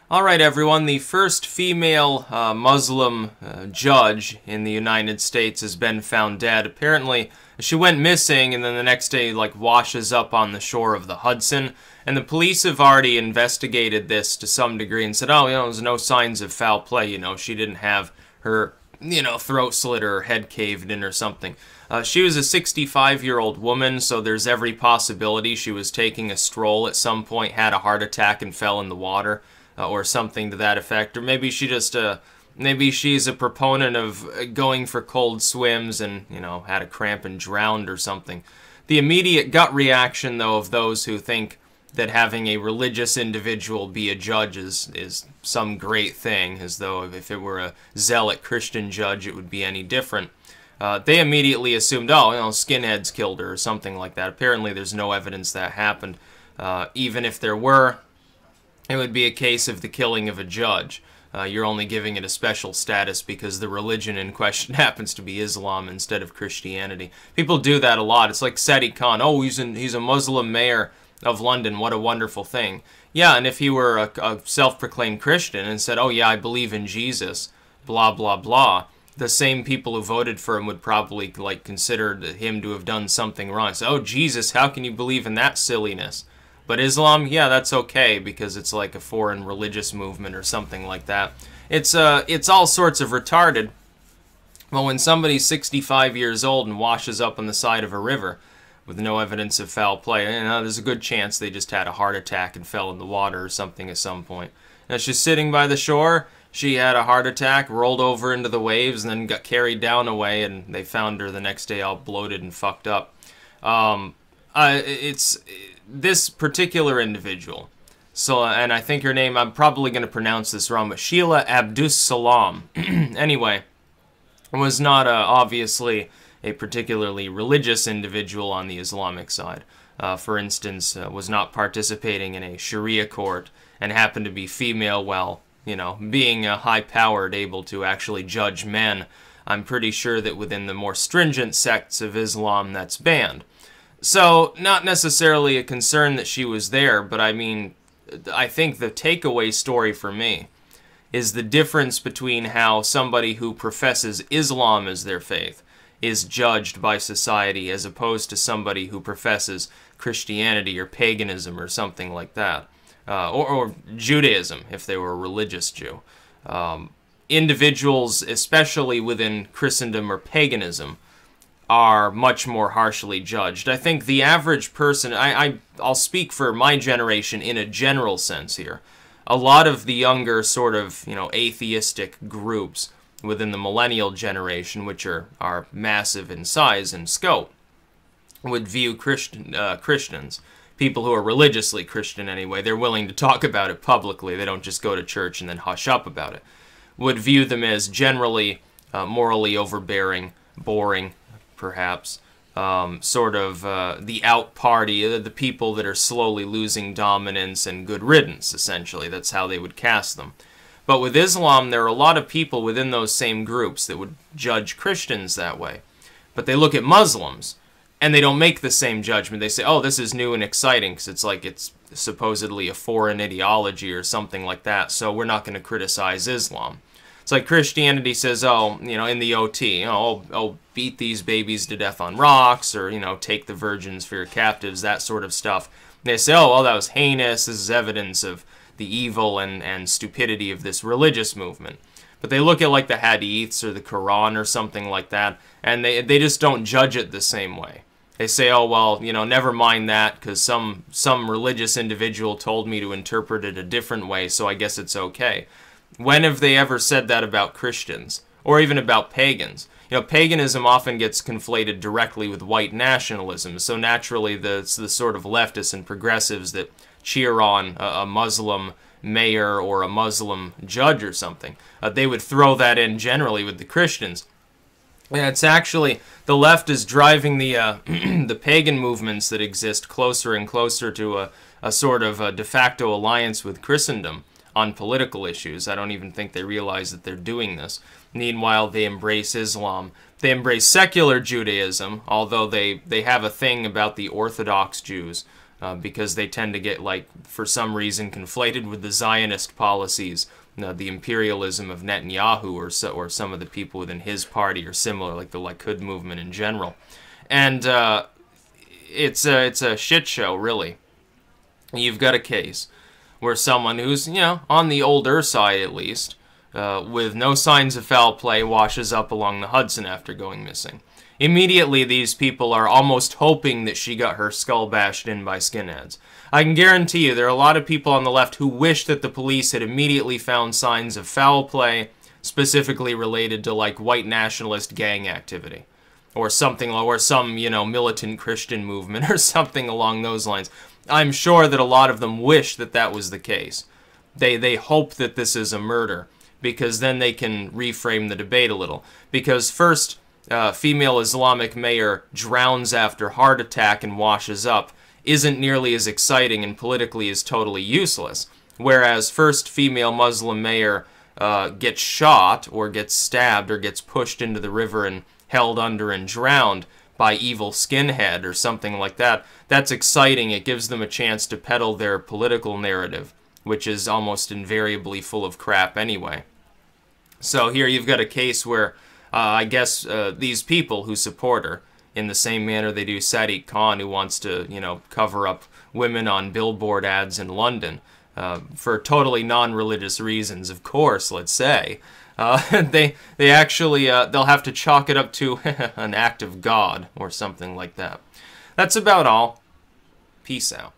Alright everyone, the first female Muslim judge in the United States has been found dead. Apparently, she went missing and then the next day washes up on the shore of the Hudson. And the police have already investigated this to some degree and said, oh, there's no signs of foul play, she didn't have her, throat slit or her head caved in or something. She was a 65-year-old woman, so there's every possibility she was taking a stroll at some point, had a heart attack and fell in the water. Or something to that effect, or maybe she just, maybe she's a proponent of going for cold swims and, had a cramp and drowned or something. The immediate gut reaction, though, of those who think that having a religious individual be a judge is some great thing, as though if it were a zealot Christian judge, it would be any different. They immediately assumed, oh, skinheads killed her or something like that. Apparently, there's no evidence that happened. Even if there were, it would be a case of the killing of a judge. You're only giving it a special status because the religion in question happens to be Islam instead of Christianity. People do that a lot. It's like Sadiq Khan. Oh, he's a Muslim mayor of London. What a wonderful thing. Yeah, and if he were a self-proclaimed Christian and said, oh yeah, I believe in Jesus, blah, blah, blah, the same people who voted for him would probably consider him to have done something wrong. So, oh, Jesus, how can you believe in that silliness? But Islam, yeah, that's okay because it's like a foreign religious movement or something like that. It's all sorts of retarded. Well, when somebody's 65 years old and washes up on the side of a river with no evidence of foul play, there's a good chance they just had a heart attack and fell in the water or something at some point. Now, she's sitting by the shore. She had a heart attack, rolled over into the waves, and then got carried down away, and they found her the next day all bloated and fucked up. It's this particular individual, and I think her name, I'm probably going to pronounce this wrong, but Sheila Abdus-Salaam, anyway, was not obviously a particularly religious individual on the Islamic side. For instance, was not participating in a Sharia court and happened to be female while, being high-powered, able to actually judge men. I'm pretty sure that within the more stringent sects of Islam, that's banned. So, not necessarily a concern that she was there, but I think the takeaway story for me is the difference between how somebody who professes Islam as their faith is judged by society as opposed to somebody who professes Christianity or paganism or something like that. Or Judaism, if they were a religious Jew. Individuals, especially within Christendom or paganism, are much more harshly judged. I think the average person, I'll speak for my generation in a general sense here. A lot of the younger sort of, atheistic groups within the millennial generation, which are massive in size and scope, would view Christians, people who are religiously Christian anyway, they're willing to talk about it publicly, they don't just go to church and then hush up about it, would view them as generally morally overbearing, boring, perhaps, sort of the out party, the people that are slowly losing dominance and good riddance, essentially. That's how they would cast them. But with Islam, there are a lot of people within those same groups that would judge Christians that way. But they look at Muslims, and they don't make the same judgment. They say, oh, this is new and exciting, because it's supposedly a foreign ideology or something like that, so we're not going to criticize Islam. It's like Christianity says, oh, in the OT, oh, beat these babies to death on rocks, or, take the virgins for your captives, that sort of stuff. And they say, oh, well, that was heinous, this is evidence of the evil and stupidity of this religious movement. But they look at, the Hadiths or the Quran or something like that, and they just don't judge it the same way. They say, oh, well, never mind that, because some religious individual told me to interpret it a different way, so I guess it's okay. When have they ever said that about Christians? Or even about pagans? Paganism often gets conflated directly with white nationalism, so naturally the sort of leftists and progressives that cheer on a Muslim mayor or a Muslim judge or something, they would throw that in generally with the Christians. Yeah, it's actually, the left is driving the the pagan movements that exist closer and closer to a sort of a de facto alliance with Christendom on political issues. I don't even think they realize that they're doing this. Meanwhile, they embrace Islam. They embrace secular Judaism, although they have a thing about the Orthodox Jews because they tend to get, like, for some reason, conflated with the Zionist policies, the imperialism of Netanyahu, or some of the people within his party are similar, like the Likud movement in general. And it's a shit show, really. You've got a case where someone who's, on the older side at least, with no signs of foul play, washes up along the Hudson after going missing. Immediately, these people are almost hoping that she got her skull bashed in by skinheads. I can guarantee you there are a lot of people on the left who wish that the police had immediately found signs of foul play, specifically related to, like, white nationalist gang activity, or something, or some, militant Christian movement, or something along those lines. I'm sure that a lot of them wish that that was the case. They hope that this is a murder, because then they can reframe the debate a little. Because first, female Islamic mayor drowns after heart attack and washes up isn't nearly as exciting and politically is totally useless. Whereas first female Muslim mayor gets shot or gets stabbed or gets pushed into the river and held under and drowned by evil skinhead or something like that. That's exciting. It gives them a chance to peddle their political narrative, which is almost invariably full of crap anyway. So here you've got a case where I guess these people who support her, in the same manner they do Sadiq Khan, who wants to, cover up women on billboard ads in London, for totally non-religious reasons, of course, let's say. They actually, they'll have to chalk it up to an act of God or something like that. That's about all. Peace out.